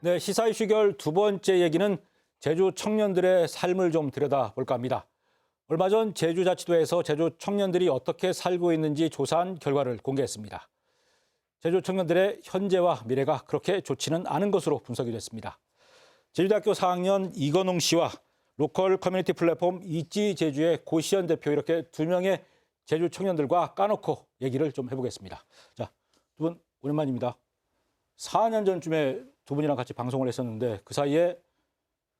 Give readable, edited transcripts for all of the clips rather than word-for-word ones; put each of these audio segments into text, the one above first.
네, 시사 이슈 결 두 번째 얘기는 제주 청년들의 삶을 좀 들여다볼까 합니다. 얼마 전 제주자치도에서 제주 청년들이 어떻게 살고 있는지 조사한 결과를 공개했습니다. 제주 청년들의 현재와 미래가 그렇게 좋지는 않은 것으로 분석이 됐습니다. 제주대학교 4학년 이건웅 씨와 로컬 커뮤니티 플랫폼 있지 제주의 고시연 대표 이렇게 두 명의 제주 청년들과 까놓고 얘기를 좀 해보겠습니다. 자, 두 분 오랜만입니다. 4년 전쯤에 두 분이랑 같이 방송을 했었는데 그 사이에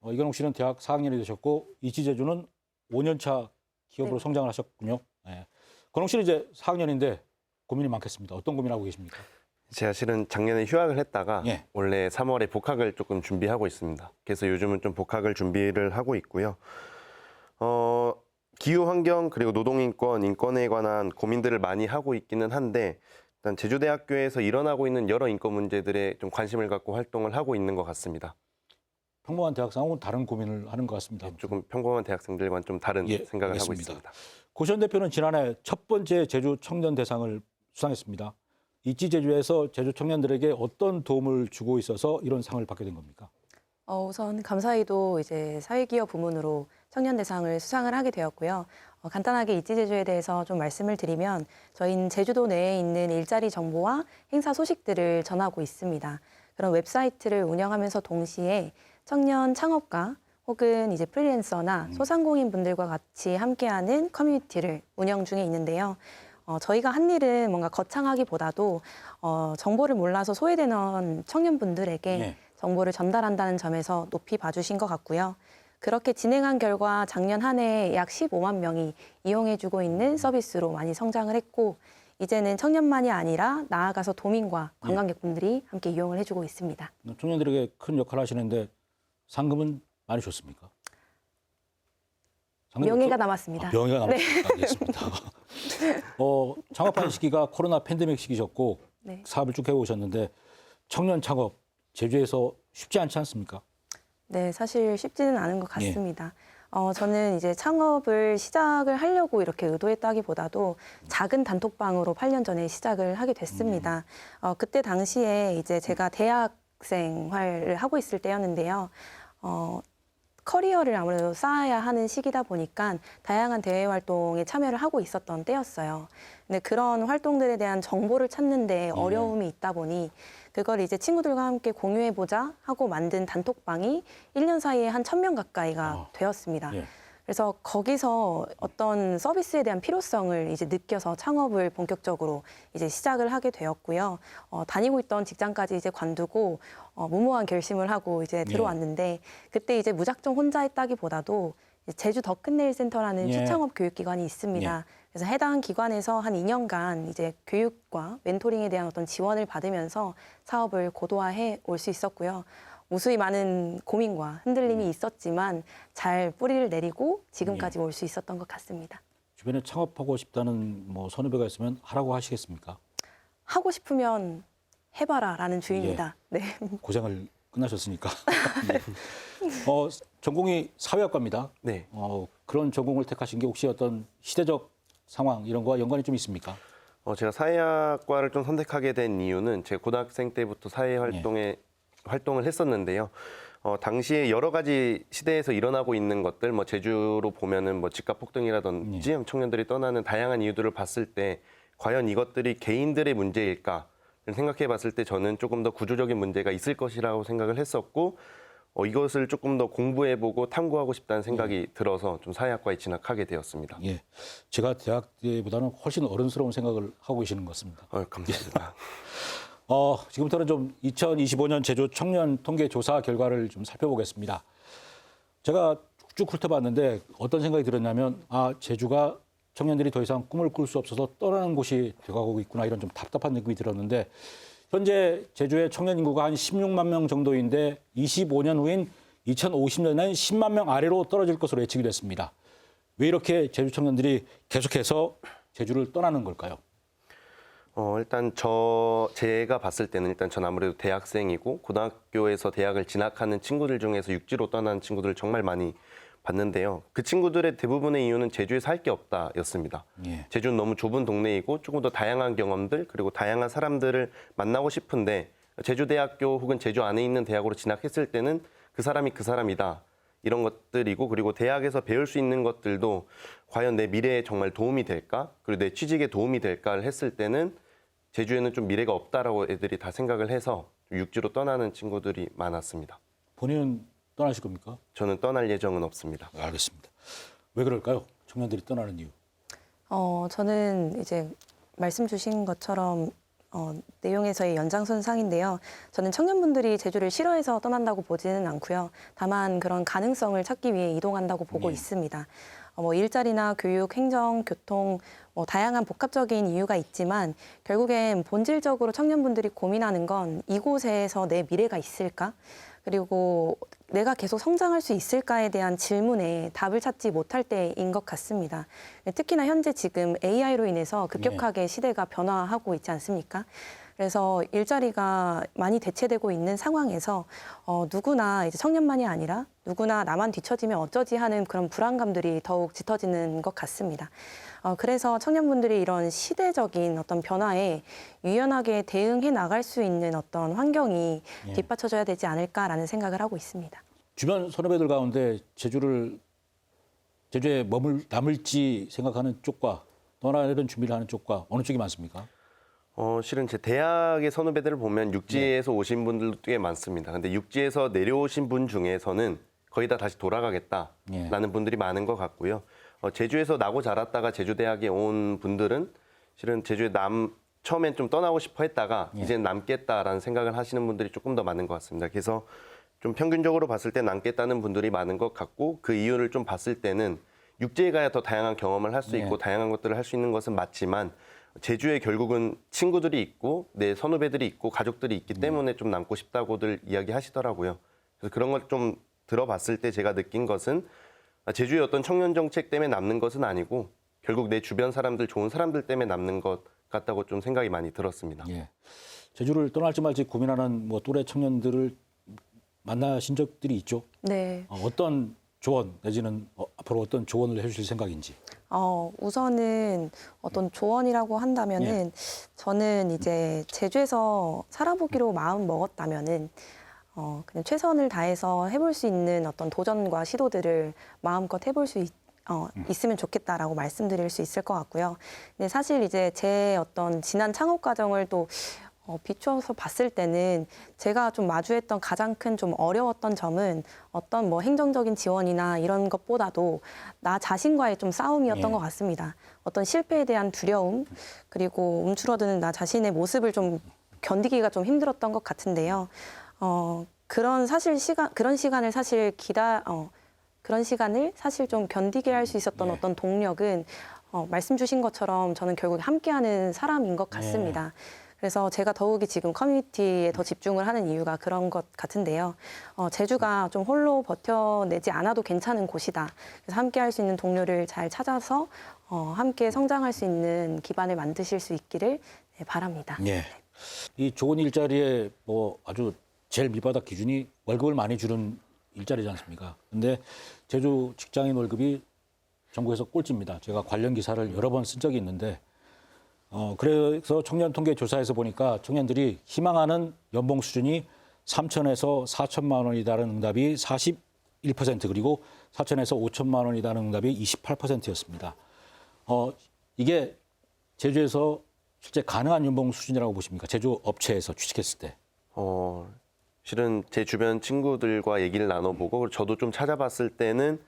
이건웅 씨는 대학 4학년이 되셨고 있지 제주는 5년차 기업으로 성장을 하셨군요. 네. 건웅 씨는 이제 4학년인데 고민이 많겠습니다. 어떤 고민하고 계십니까? 제가 실은 작년에 휴학을 했다가 예. 원래 3월에 복학을 조금 준비하고 있습니다. 그래서 요즘은 좀 복학을 준비를 하고 있고요. 기후환경 그리고 노동인권, 인권에 관한 고민들을 많이 하고 있기는 한데 일단 제주대학교에서 일어나고 있는 여러 인권 문제들에 좀 관심을 갖고 활동을 하고 있는 것 같습니다. 평범한 대학생하고는 다른 고민을 하는 것 같습니다. 조금 평범한 대학생들과는 좀 다른 생각을 하고 알겠습니다. 있습니다. 고시연 대표는 지난해 첫 번째 제주 청년 대상을 수상했습니다. 있지 제주에서 제주 청년들에게 어떤 도움을 주고 있어서 이런 상을 받게 된 겁니까? 우선 감사히도 이제 사회기업 부문으로 청년 대상을 수상을 하게 되었고요. 간단하게 있지 제주에 대해서 좀 말씀을 드리면 저희는 제주도 내에 있는 일자리 정보와 행사 소식들을 전하고 있습니다. 그런 웹사이트를 운영하면서 동시에 청년 창업가 혹은 이제 프리랜서나 소상공인 분들과 같이 함께하는 커뮤니티를 운영 중에 있는데요. 저희가 한 일은 뭔가 거창하기보다도 정보를 몰라서 소외되는 청년분들에게 정보를 전달한다는 점에서 높이 봐주신 것 같고요. 그렇게 진행한 결과 작년 한 해 약 15만 명이 이용해주고 있는 서비스로 많이 성장을 했고 이제는 청년만이 아니라 나아가서 도민과 관광객분들이 함께 이용을 해주고 있습니다. 청년들에게 큰 역할을 하시는데 상금은 많이 줬습니까? 명예가 남았습니다. 명예가 남았습니다. 알겠습니다. 창업한 시기가 코로나 팬데믹 시기셨고 사업을 쭉 해오셨는데 청년 창업 제주에서 쉽지 않지 않습니까? 네, 사실 쉽지는 않은 것 같습니다. 저는 이제 창업을 시작을 하려고 이렇게 의도했다기보다도 작은 단톡방으로 8년 전에 시작을 하게 됐습니다. 그때 당시에 이제 제가 대학 생활을 하고 있을 때였는데요. 커리어를 아무래도 쌓아야 하는 시기다 보니까 다양한 대외 활동에 참여를 하고 있었던 때였어요. 근데 그런 활동들에 대한 정보를 찾는데 어려움이 있다 보니 그걸 이제 친구들과 함께 공유해보자 하고 만든 단톡방이 1년 사이에 한 1,000명 가까이가 되었습니다. 그래서 거기서 어떤 서비스에 대한 필요성을 이제 느껴서 창업을 본격적으로 이제 시작을 하게 되었고요. 다니고 있던 직장까지 이제 관두고 무모한 결심을 하고 이제 들어왔는데 그때 이제 무작정 혼자 했다기보다도 제주 더 끝내일 센터라는 추창업 교육기관이 있습니다. 그래서 해당 기관에서 한 2년간 이제 교육과 멘토링에 대한 어떤 지원을 받으면서 사업을 고도화해 올 수 있었고요. 무수히 많은 고민과 흔들림이 있었지만 잘 뿌리를 내리고 지금까지 올 수 있었던 것 같습니다. 주변에 창업하고 싶다는 선후배가 있으면 하라고 하시겠습니까? 하고 싶으면 해봐라라는 주의입니다. 네. 고생을 끝나셨으니까. 전공이 사회학과입니다. 네. 그런 전공을 택하신 게 혹시 어떤 시대적 상황 이런 거와 연관이 좀 있습니까? 제가 사회학과를 좀 선택하게 된 이유는 제가 고등학생 때부터 사회 활동을 했었는데요. 당시에 여러 가지 시대에서 일어나고 있는 것들, 제주로 보면은 집값 폭등이라든지 청년들이 떠나는 다양한 이유들을 봤을 때 과연 이것들이 개인들의 문제일까 생각해 봤을 때 저는 조금 더 구조적인 문제가 있을 것이라고 생각을 했었고 이것을 조금 더 공부해보고 탐구하고 싶다는 생각이 들어서 좀 사회학과에 진학하게 되었습니다. 제가 대학 때보다는 훨씬 어른스러운 생각을 하고 계시는 것 같습니다. 감사합니다. 지금부터는 좀 2025년 제주 청년 통계 조사 결과를 좀 살펴보겠습니다. 제가 쭉 훑어봤는데 어떤 생각이 들었냐면 제주가 청년들이 더 이상 꿈을 꿀 수 없어서 떠나는 곳이 되어가고 있구나 이런 좀 답답한 느낌이 들었는데 현재 제주의 청년 인구가 한 16만 명 정도인데 25년 후인 2050년엔 10만 명 아래로 떨어질 것으로 예측이 됐습니다. 왜 이렇게 제주 청년들이 계속해서 제주를 떠나는 걸까요? 일단 제가 봤을 때는 일단 전 아무래도 대학생이고 고등학교에서 대학을 진학하는 친구들 중에서 육지로 떠나는 친구들을 정말 많이 봤는데요. 그 친구들의 대부분의 이유는 제주에서 할 게 없다였습니다. 제주는 너무 좁은 동네이고 조금 더 다양한 경험들 그리고 다양한 사람들을 만나고 싶은데 제주대학교 혹은 제주 안에 있는 대학으로 진학했을 때는 그 사람이 그 사람이다. 이런 것들이고 그리고 대학에서 배울 수 있는 것들도 과연 내 미래에 정말 도움이 될까? 그리고 내 취직에 도움이 될까를 했을 때는 제주에는 좀 미래가 없다라고 애들이 다 생각을 해서 육지로 떠나는 친구들이 많았습니다. 본인은 떠나실 겁니까? 저는 떠날 예정은 없습니다. 알겠습니다. 왜 그럴까요? 청년들이 떠나는 이유. 저는 이제 말씀 주신 것처럼 내용에서의 연장선상인데요. 저는 청년분들이 제주를 싫어해서 떠난다고 보지는 않고요. 다만 그런 가능성을 찾기 위해 이동한다고 보고 네. 있습니다. 뭐 일자리나 교육, 행정, 교통, 다양한 복합적인 이유가 있지만 결국엔 본질적으로 청년분들이 고민하는 건 이곳에서 내 미래가 있을까? 그리고 내가 계속 성장할 수 있을까에 대한 질문에 답을 찾지 못할 때인 것 같습니다. 특히나 현재 지금 AI로 인해서 급격하게 시대가 변화하고 있지 않습니까? 그래서 일자리가 많이 대체되고 있는 상황에서 누구나 이제 청년만이 아니라 누구나 나만 뒤처지면 어쩌지 하는 그런 불안감들이 더욱 짙어지는 것 같습니다. 그래서 청년분들이 이런 시대적인 어떤 변화에 유연하게 대응해 나갈 수 있는 어떤 환경이 예. 뒷받쳐져야 되지 않을까라는 생각을 하고 있습니다. 주변 선후배들 가운데 제주에 남을지 생각하는 쪽과 떠나려는 준비를 하는 쪽과 어느 쪽이 많습니까? 실은 제 대학의 선후배들을 보면 육지에서 오신 분들도 꽤 많습니다. 근데 육지에서 내려오신 분 중에서는 거의 다 다시 돌아가겠다라는 분들이 많은 것 같고요. 제주에서 나고 자랐다가 제주대학에 온 분들은 실은 제주에 처음엔 좀 떠나고 싶어 했다가 이제 남겠다라는 생각을 하시는 분들이 조금 더 많은 것 같습니다. 그래서 좀 평균적으로 봤을 때 남겠다는 분들이 많은 것 같고 그 이유를 좀 봤을 때는 육지에 가야 더 다양한 경험을 할 수 있고 다양한 것들을 할 수 있는 것은 맞지만 제주에 결국은 친구들이 있고 내 선후배들이 있고 가족들이 있기 때문에 좀 남고 싶다고들 이야기하시더라고요. 그래서 그런 걸 좀 들어봤을 때 제가 느낀 것은 제주의 어떤 청년 정책 때문에 남는 것은 아니고 결국 내 주변 사람들, 좋은 사람들 때문에 남는 것 같다고 좀 생각이 많이 들었습니다. 예. 제주를 떠날지 말지 고민하는 또래 청년들을 만나신 적들이 있죠? 네. 어떤 조언 내지는 앞으로 어떤 조언을 해주실 생각인지. 우선은 어떤 조언이라고 한다면은 저는 이제 제주에서 살아보기로 마음 먹었다면은 그냥 최선을 다해서 해볼 수 있는 어떤 도전과 시도들을 마음껏 해볼 수 있으면 좋겠다라고 말씀드릴 수 있을 것 같고요. 근데 사실 이제 제 어떤 지난 창업 과정을 또 비추어서 봤을 때는 제가 좀 마주했던 가장 큰 좀 어려웠던 점은 어떤 행정적인 지원이나 이런 것보다도 나 자신과의 좀 싸움이었던 것 같습니다. 어떤 실패에 대한 두려움 그리고 움츠러드는 나 자신의 모습을 좀 견디기가 좀 힘들었던 것 같은데요. 그런 시간을 사실 좀 견디게 할 수 있었던 어떤 동력은 말씀 주신 것처럼 저는 결국 함께하는 사람인 것 같습니다. 그래서 제가 더욱이 지금 커뮤니티에 더 집중을 하는 이유가 그런 것 같은데요. 제주가 좀 홀로 버텨내지 않아도 괜찮은 곳이다. 그래서 함께 할 수 있는 동료를 잘 찾아서 함께 성장할 수 있는 기반을 만드실 수 있기를 바랍니다. 예. 이 좋은 일자리에 아주 제일 밑바닥 기준이 월급을 많이 주는 일자리지 않습니까? 근데 제주 직장인 월급이 전국에서 꼴찌입니다. 제가 관련 기사를 여러 번 쓴 적이 있는데 그래서 청년 통계 조사에서 보니까 청년들이 희망하는 연봉 수준이 3천에서 4천만 원이다는 응답이 41% 그리고 4천에서 5천만 원이다는 응답이 28%였습니다. 이게 제주에서 실제 가능한 연봉 수준이라고 보십니까? 제주 업체에서 취직했을 때. 실은 제 주변 친구들과 얘기를 나눠보고 저도 좀 찾아봤을 때는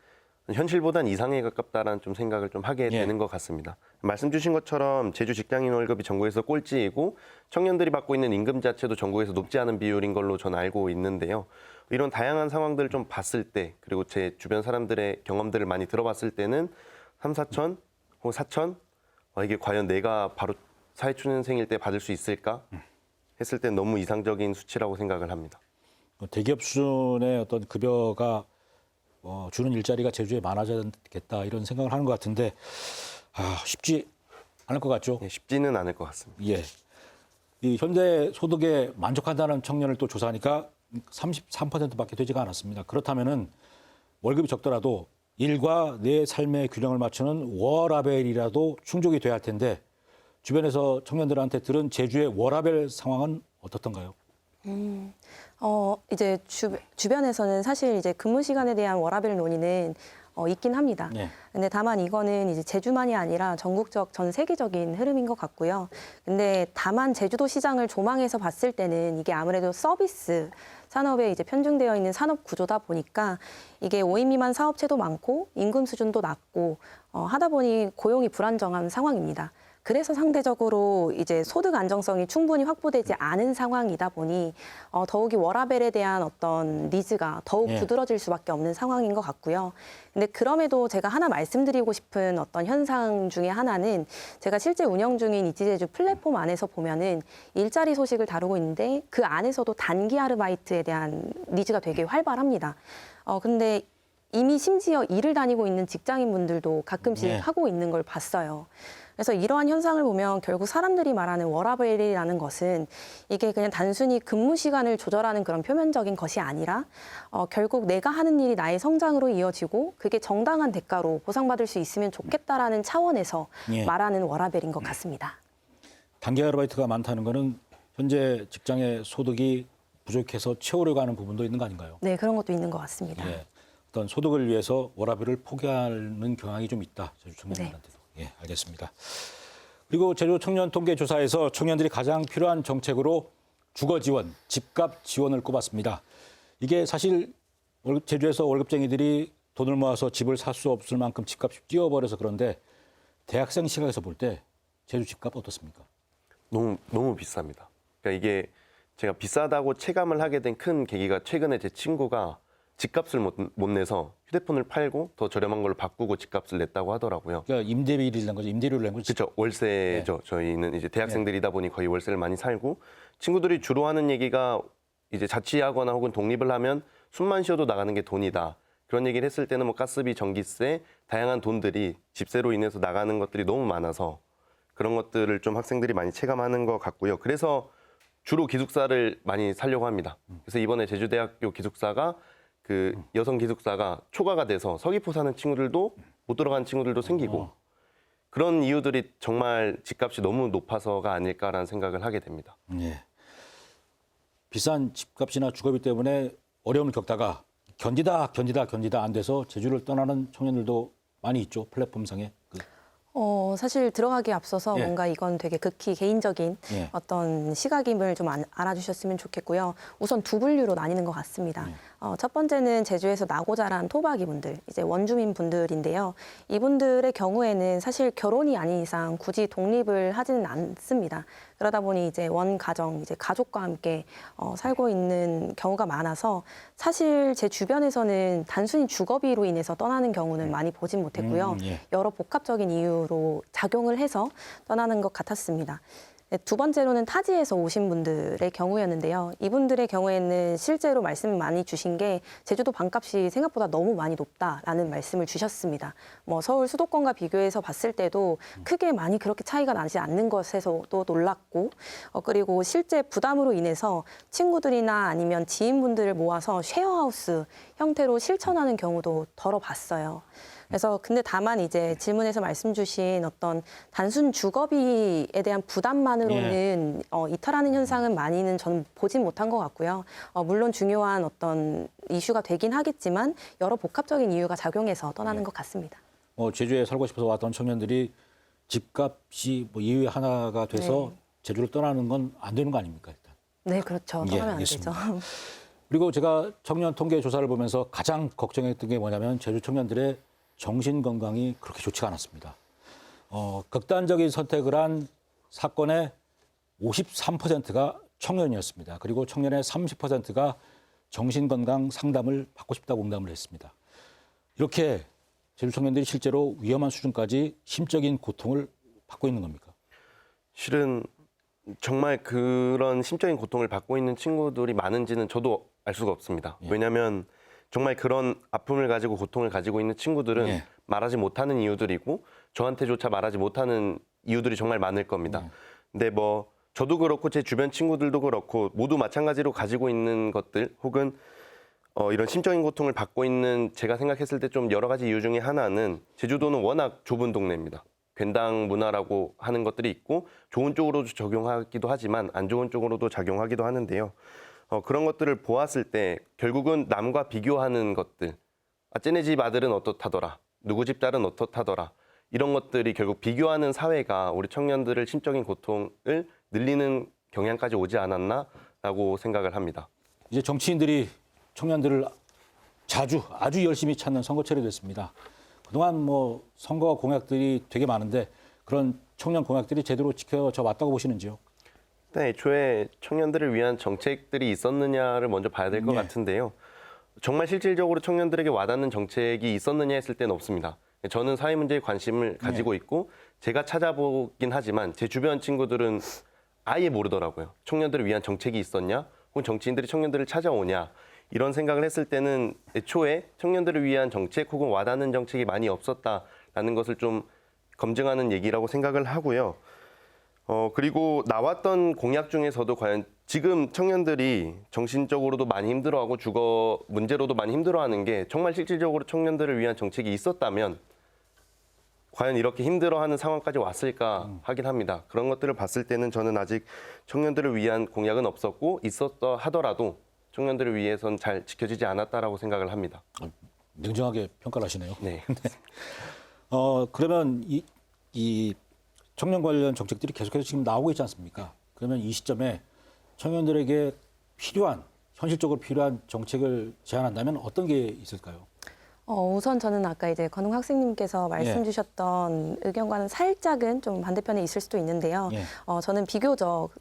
현실보단 이상에 가깝다라는 좀 생각을 좀 하게 되는 것 같습니다. 말씀 주신 것처럼 제주 직장인 월급이 전국에서 꼴찌이고 청년들이 받고 있는 임금 자체도 전국에서 높지 않은 비율인 걸로 저는 알고 있는데요. 이런 다양한 상황들을 좀 봤을 때 그리고 제 주변 사람들의 경험들을 많이 들어봤을 때는 3, 4천 혹은 4천 이게 과연 내가 바로 사회초년생일 때 받을 수 있을까 했을 때 너무 이상적인 수치라고 생각을 합니다. 대기업 수준의 어떤 급여가 주는 일자리가 제주에 많아져야겠다 이런 생각을 하는 것 같은데 쉽지 않을 것 같죠? 쉽지는 않을 것 같습니다. 예. 이 현재 소득에 만족한다는 청년을 또 조사하니까 33%밖에 되지가 않았습니다. 그렇다면은 월급이 적더라도 일과 내 삶의 균형을 맞추는 워라벨이라도 충족이 돼야 할 텐데 주변에서 청년들한테 들은 제주의 워라벨 상황은 어떻던가요? 이제 주변에서는 사실 이제 근무 시간에 대한 워라밸 논의는 있긴 합니다. 예. 근데 다만 이거는 이제 제주만이 아니라 전국적 전 세계적인 흐름인 것 같고요. 근데 다만 제주도 시장을 조망해서 봤을 때는 이게 아무래도 서비스 산업에 이제 편중되어 있는 산업 구조다 보니까 이게 5인 미만 사업체도 많고 임금 수준도 낮고 하다 보니 고용이 불안정한 상황입니다. 그래서 상대적으로 이제 소득 안정성이 충분히 확보되지 않은 상황이다 보니 더욱이 워라밸에 대한 어떤 니즈가 더욱 예. 두드러질 수밖에 없는 상황인 것 같고요. 근데 그럼에도 제가 하나 말씀드리고 싶은 어떤 현상 중에 하나는 제가 실제 운영 중인 이지제주 플랫폼 안에서 보면은 일자리 소식을 다루고 있는데 그 안에서도 단기 아르바이트에 대한 니즈가 되게 활발합니다. 근데 이미 심지어 일을 다니고 있는 직장인분들도 가끔씩 네. 하고 있는 걸 봤어요. 그래서 이러한 현상을 보면 결국 사람들이 말하는 워라밸이라는 것은 이게 그냥 단순히 근무 시간을 조절하는 그런 표면적인 것이 아니라 결국 내가 하는 일이 나의 성장으로 이어지고 그게 정당한 대가로 보상받을 수 있으면 좋겠다라는 차원에서 예. 말하는 워라밸인 것 같습니다. 단기 아르바이트가 많다는 거는 현재 직장의 소득이 부족해서 채우려고 하는 부분도 있는 거 아닌가요? 네, 그런 것도 있는 것 같습니다. 예. 어떤 소득을 위해서 워라밸을 포기하는 경향이 좀 있다. 제주 청년들한테도. 예, 알겠습니다. 그리고 제주 청년 통계 조사에서 청년들이 가장 필요한 정책으로 주거 지원, 집값 지원을 꼽았습니다. 이게 사실 제주에서 월급쟁이들이 돈을 모아서 집을 살 수 없을 만큼 집값이 뛰어버려서 그런데 대학생 시각에서 볼 때 제주 집값 어떻습니까? 너무 비쌉니다. 그러니까 이게 제가 비싸다고 체감을 하게 된 큰 계기가 최근에 제 친구가 집값을 못 내서 휴대폰을 팔고 더 저렴한 걸로 바꾸고 집값을 냈다고 하더라고요. 그러니까 임대비를 낸 거죠. 임대료를 낸 거죠. 그렇죠. 월세죠. 저희는 이제 대학생들이다 보니 거의 월세를 많이 살고 친구들이 주로 하는 얘기가 이제 자취하거나 혹은 독립을 하면 숨만 쉬어도 나가는 게 돈이다. 그런 얘기를 했을 때는 뭐 가스비, 전기세, 다양한 돈들이 집세로 인해서 나가는 것들이 너무 많아서 그런 것들을 좀 학생들이 많이 체감하는 것 같고요. 그래서 주로 기숙사를 많이 살려고 합니다. 그래서 이번에 제주대학교 기숙사가 그 여성 기숙사가 초과가 돼서 서귀포 사는 친구들도 못 들어가는 친구들도 생기고 그런 이유들이 정말 집값이 너무 높아서가 아닐까라는 생각을 하게 됩니다. 예. 비싼 집값이나 주거비 때문에 어려움을 겪다가 견디다 안 돼서 제주를 떠나는 청년들도 많이 있죠. 플랫폼상에. 사실 들어가기에 앞서서 예. 뭔가 이건 되게 극히 개인적인 예. 어떤 시각임을 좀 알아주셨으면 좋겠고요. 우선 두 분류로 나뉘는 것 같습니다. 첫 번째는 제주에서 나고 자란 토박이분들, 이제 원주민 분들인데요. 이분들의 경우에는 사실 결혼이 아닌 이상 굳이 독립을 하지는 않습니다. 그러다 보니 이제 원가정, 이제 가족과 함께 살고 있는 경우가 많아서 사실 제 주변에서는 단순히 주거비로 인해서 떠나는 경우는 많이 보진 못했고요. 예. 여러 복합적인 이유로 작용을 해서 떠나는 것 같았습니다. 네, 두 번째로는 타지에서 오신 분들의 경우였는데요. 이분들의 경우에는 실제로 말씀 많이 주신 게 제주도 방값이 생각보다 너무 많이 높다라는 말씀을 주셨습니다. 뭐 서울 수도권과 비교해서 봤을 때도 크게 많이 그렇게 차이가 나지 않는 것에서도 놀랐고 그리고 실제 부담으로 인해서 친구들이나 아니면 지인분들을 모아서 쉐어하우스 형태로 실천하는 경우도 덜어 봤어요. 그래서 근데 다만 이제 질문에서 말씀 주신 어떤 단순 주거비에 대한 부담만으로는 이탈하는 현상은 많이는 저는 보진 못한 것 같고요. 물론 중요한 어떤 이슈가 되긴 하겠지만 여러 복합적인 이유가 작용해서 떠나는 것 같습니다. 제주에 살고 싶어서 왔던 청년들이 집값이 뭐 이유의 하나가 돼서 제주를 떠나는 건 안 되는 거 아닙니까? 일단. 네, 그렇죠. 떠나면 안 되죠. 그리고 제가 청년 통계 조사를 보면서 가장 걱정했던 게 뭐냐면 제주 청년들의 정신 건강이 그렇게 좋지가 않았습니다. 극단적인 선택을 한 사건의 53%가 청년이었습니다. 그리고 청년의 30%가 정신 건강 상담을 받고 싶다고 응답을 했습니다. 이렇게 제주 청년들이 실제로 위험한 수준까지 심적인 고통을 받고 있는 겁니까? 실은 정말 그런 심적인 고통을 받고 있는 친구들이 많은지는 저도 알 수가 없습니다. 왜냐하면 정말 그런 아픔을 가지고 고통을 가지고 있는 친구들은 말하지 못하는 이유들이고 저한테조차 말하지 못하는 이유들이 정말 많을 겁니다. 근데 뭐 저도 그렇고 제 주변 친구들도 그렇고 모두 마찬가지로 가지고 있는 것들 혹은 이런 심적인 고통을 받고 있는 제가 생각했을 때 좀 여러 가지 이유 중에 하나는 제주도는 워낙 좁은 동네입니다. 괜당 문화라고 하는 것들이 있고 좋은 쪽으로도 적용하기도 하지만 안 좋은 쪽으로도 작용하기도 하는데요. 그런 것들을 보았을 때 결국은 남과 비교하는 것들, 쟤네 집 아들은 어떻다더라, 누구 집 딸은 어떻다더라, 이런 것들이 결국 비교하는 사회가 우리 청년들을 심적인 고통을 늘리는 경향까지 오지 않았나라고 생각을 합니다. 이제 정치인들이 청년들을 아주 열심히 찾는 선거철이 됐습니다. 그동안 뭐 선거 공약들이 되게 많은데 그런 청년 공약들이 제대로 지켜져 왔다고 보시는지요? 네, 애초에 청년들을 위한 정책들이 있었느냐를 먼저 봐야 될 것 네. 같은데요. 정말 실질적으로 청년들에게 와닿는 정책이 있었느냐 했을 때는 없습니다. 저는 사회 문제에 관심을 가지고 있고 제가 찾아보긴 하지만 제 주변 친구들은 아예 모르더라고요. 청년들을 위한 정책이 있었냐? 혹은 정치인들이 청년들을 찾아오냐? 이런 생각을 했을 때는 애초에 청년들을 위한 정책 혹은 와닿는 정책이 많이 없었다라는 것을 좀 검증하는 얘기라고 생각을 하고요. 그리고 나왔던 공약 중에서도 과연 지금 청년들이 정신적으로도 많이 힘들어하고 주거 문제로도 많이 힘들어하는 게 정말 실질적으로 청년들을 위한 정책이 있었다면 과연 이렇게 힘들어하는 상황까지 왔을까 하긴 합니다. 그런 것들을 봤을 때는 저는 아직 청년들을 위한 공약은 없었고 있었다 하더라도 청년들을 위해선 잘 지켜지지 않았다라고 생각을 합니다. 냉정하게 평가를 하시네요. 네. 그러면 이 청년 관련 정책들이 계속해서 지금 나오고 있지 않습니까? 그러면 이 시점에 청년들에게 현실적으로 필요한 정책을 제안한다면 어떤 게 있을까요? 우선 저는 아까 이제 건웅 학생님께서 말씀 예. 주셨던 의견과는 살짝은 좀 반대편에 있을 수도 있는데요. 예. 저는 비교적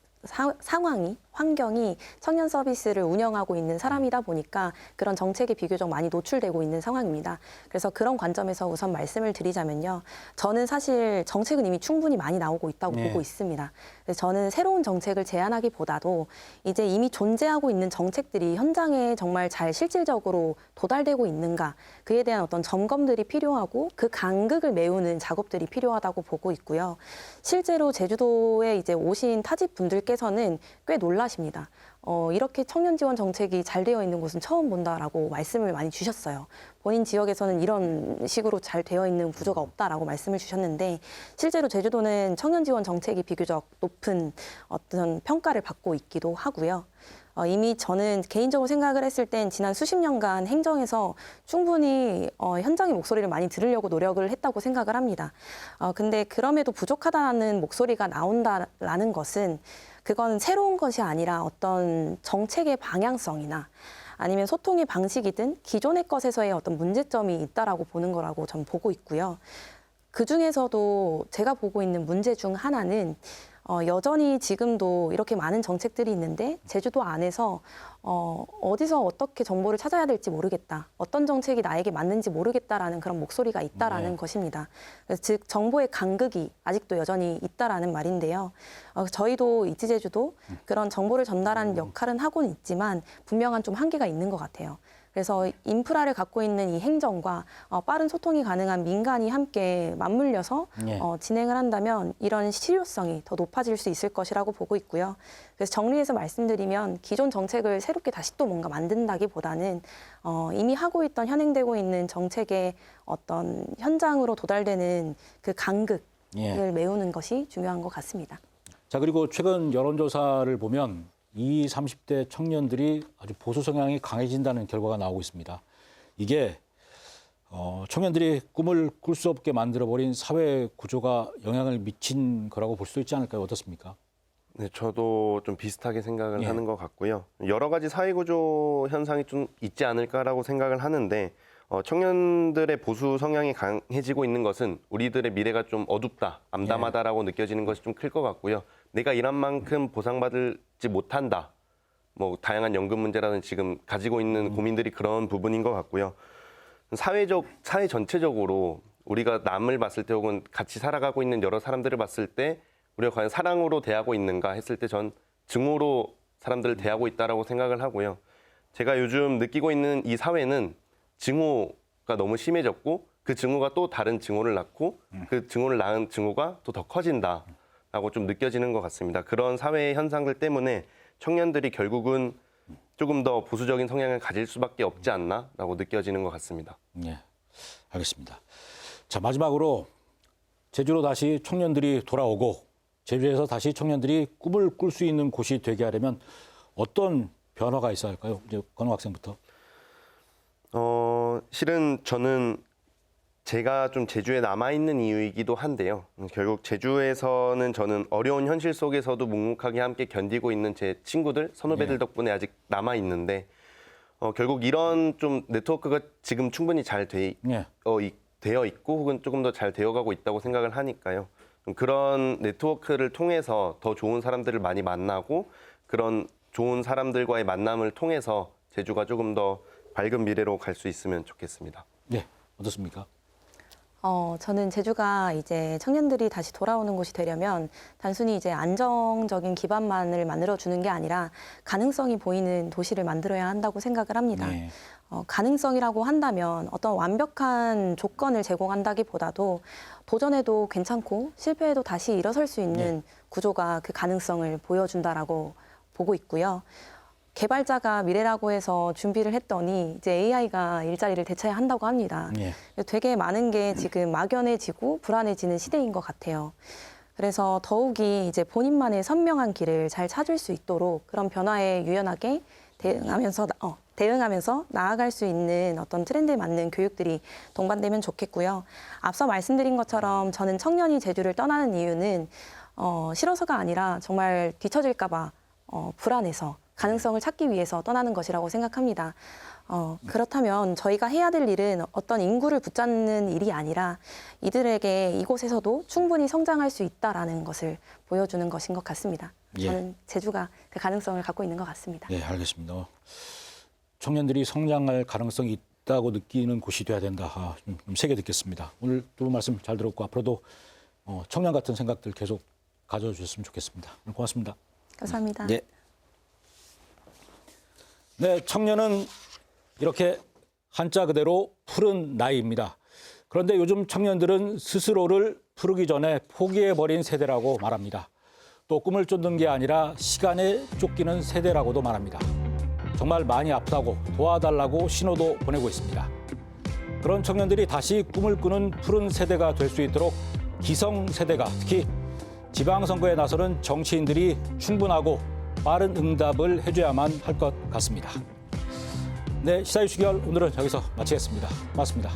환경이 청년 서비스를 운영하고 있는 사람이다 보니까 그런 정책에 비교적 많이 노출되고 있는 상황입니다. 그래서 그런 관점에서 우선 말씀을 드리자면요. 저는 사실 정책은 이미 충분히 많이 나오고 있다고 네. 보고 있습니다. 그래서 저는 새로운 정책을 제안하기보다도 이제 이미 존재하고 있는 정책들이 현장에 정말 잘 실질적으로 도달되고 있는가, 그에 대한 어떤 점검들이 필요하고 그 간극을 메우는 작업들이 필요하다고 보고 있고요. 실제로 제주도에 이제 오신 타집 분들께서는 꽤 놀라십니다. 이렇게 청년 지원 정책이 잘 되어 있는 곳은 처음 본다라고 말씀을 많이 주셨어요. 본인 지역에서는 이런 식으로 잘 되어 있는 구조가 없다라고 말씀을 주셨는데 실제로 제주도는 청년 지원 정책이 비교적 높은 어떤 평가를 받고 있기도 하고요. 이미 저는 개인적으로 생각을 했을 땐 지난 수십 년간 행정에서 충분히 현장의 목소리를 많이 들으려고 노력을 했다고 생각을 합니다. 근데 그럼에도 부족하다는 목소리가 나온다라는 것은 그건 새로운 것이 아니라 어떤 정책의 방향성이나 아니면 소통의 방식이든 기존의 것에서의 어떤 문제점이 있다라고 보는 거라고 저는 보고 있고요. 그 중에서도 제가 보고 있는 문제 중 하나는 여전히 지금도 이렇게 많은 정책들이 있는데 제주도 안에서 어디서 어떻게 정보를 찾아야 될지 모르겠다. 어떤 정책이 나에게 맞는지 모르겠다라는 그런 목소리가 있다라는 네. 것입니다. 그래서 즉 정보의 간극이 아직도 여전히 있다라는 말인데요. 저희도 이지제주도 그런 정보를 전달하는 역할은 하고는 있지만 분명한 좀 한계가 있는 것 같아요. 그래서 인프라를 갖고 있는 이 행정과 빠른 소통이 가능한 민간이 함께 맞물려서 예. 진행을 한다면 이런 실효성이 더 높아질 수 있을 것이라고 보고 있고요. 그래서 정리해서 말씀드리면 기존 정책을 새롭게 다시 또 뭔가 만든다기보다는 이미 하고 있던 현행되고 있는 정책의 어떤 현장으로 도달되는 그 간극을 예. 메우는 것이 중요한 것 같습니다. 자, 그리고 최근 여론조사를 보면 20, 30대 청년들이 아주 보수 성향이 강해진다는 결과가 나오고 있습니다. 이게 청년들이 꿈을 꿀 수 없게 만들어버린 사회 구조가 영향을 미친 거라고 볼 수 있지 않을까요? 어떻습니까? 네, 저도 좀 비슷하게 생각을 예. 하는 것 같고요. 여러 가지 사회구조 현상이 좀 있지 않을까라고 생각을 하는데 청년들의 보수 성향이 강해지고 있는 것은 우리들의 미래가 좀 어둡다, 암담하다라고 느껴지는 것이 좀 클 것 같고요. 내가 일한 만큼 보상받지 못한다. 뭐 다양한 연금 문제라는 지금 가지고 있는 고민들이 그런 부분인 것 같고요. 사회 전체적으로 우리가 남을 봤을 때 혹은 같이 살아가고 있는 여러 사람들을 봤을 때 우리가 과연 사랑으로 대하고 있는가 했을 때 전 증오로 사람들을 대하고 있다라고 생각을 하고요. 제가 요즘 느끼고 있는 이 사회는 증오가 너무 심해졌고 그 증오가 또 다른 증오를 낳고 그 증오를 낳은 증오가 또 더 커진다라고 좀 느껴지는 것 같습니다. 그런 사회의 현상들 때문에 청년들이 결국은 조금 더 보수적인 성향을 가질 수밖에 없지 않나라고 느껴지는 것 같습니다. 예, 알겠습니다. 자, 마지막으로 제주로 다시 청년들이 돌아오고 제주에서 다시 청년들이 꿈을 꿀 수 있는 곳이 되게 하려면 어떤 변화가 있어야 할까요? 이제 건우 학생부터. 실은 저는 제가 좀 제주에 남아있는 이유이기도 한데요. 결국 제주에서는 저는 어려운 현실 속에서도 묵묵하게 함께 견디고 있는 제 친구들, 선후배들 네. 덕분에 아직 남아있는데 결국 이런 좀 네트워크가 지금 충분히 잘 예. 되어 있고 혹은 조금 더 잘 되어가고 있다고 생각을 하니까요. 그런 네트워크를 통해서 더 좋은 사람들을 많이 만나고 그런 좋은 사람들과의 만남을 통해서 제주가 조금 더 밝은 미래로 갈 수 있으면 좋겠습니다. 네. 어떻습니까? 저는 제주가 이제 청년들이 다시 돌아오는 곳이 되려면 단순히 이제 안정적인 기반만을 만들어주는 게 아니라 가능성이 보이는 도시를 만들어야 한다고 생각을 합니다. 네. 가능성이라고 한다면 어떤 완벽한 조건을 제공한다기보다도 도전해도 괜찮고 실패해도 다시 일어설 수 있는 구조가 그 가능성을 보여준다라고 보고 있고요. 개발자가 미래라고 해서 준비를 했더니 이제 AI가 일자리를 대체해야 한다고 합니다. 예. 되게 많은 게 지금 막연해지고 불안해지는 시대인 것 같아요. 그래서 더욱이 이제 본인만의 선명한 길을 잘 찾을 수 있도록 그런 변화에 유연하게 대응하면서 나아갈 수 있는 어떤 트렌드에 맞는 교육들이 동반되면 좋겠고요. 앞서 말씀드린 것처럼 저는 청년이 제주를 떠나는 이유는 싫어서가 아니라 정말 뒤처질까 봐 불안해서 가능성을 찾기 위해서 떠나는 것이라고 생각합니다. 그렇다면 저희가 해야 될 일은 어떤 인구를 붙잡는 일이 아니라 이들에게 이곳에서도 충분히 성장할 수 있다라는 것을 보여주는 것인 것 같습니다. 예. 저는 제주가 그 가능성을 갖고 있는 것 같습니다. 네, 알겠습니다. 청년들이 성장할 가능성이 있다고 느끼는 곳이 돼야 된다. 좀 세게 듣겠습니다. 오늘 두 분 말씀 잘 들었고 앞으로도 청년 같은 생각들 계속 가져주셨으면 좋겠습니다. 오늘 고맙습니다. 감사합니다. 네. 네, 청년은 이렇게 한자 그대로 푸른 나이입니다. 그런데 요즘 청년들은 스스로를 푸르기 전에 포기해버린 세대라고 말합니다. 또 꿈을 쫓는 게 아니라 시간에 쫓기는 세대라고도 말합니다. 정말 많이 아프다고 도와달라고 신호도 보내고 있습니다. 그런 청년들이 다시 꿈을 꾸는 푸른 세대가 될 수 있도록 기성세대가 특히 지방선거에 나서는 정치인들이 충분하고 빠른 응답을 해줘야만 할 것 같습니다. 네, 시사이슈결 오늘은 여기서 마치겠습니다. 고맙습니다.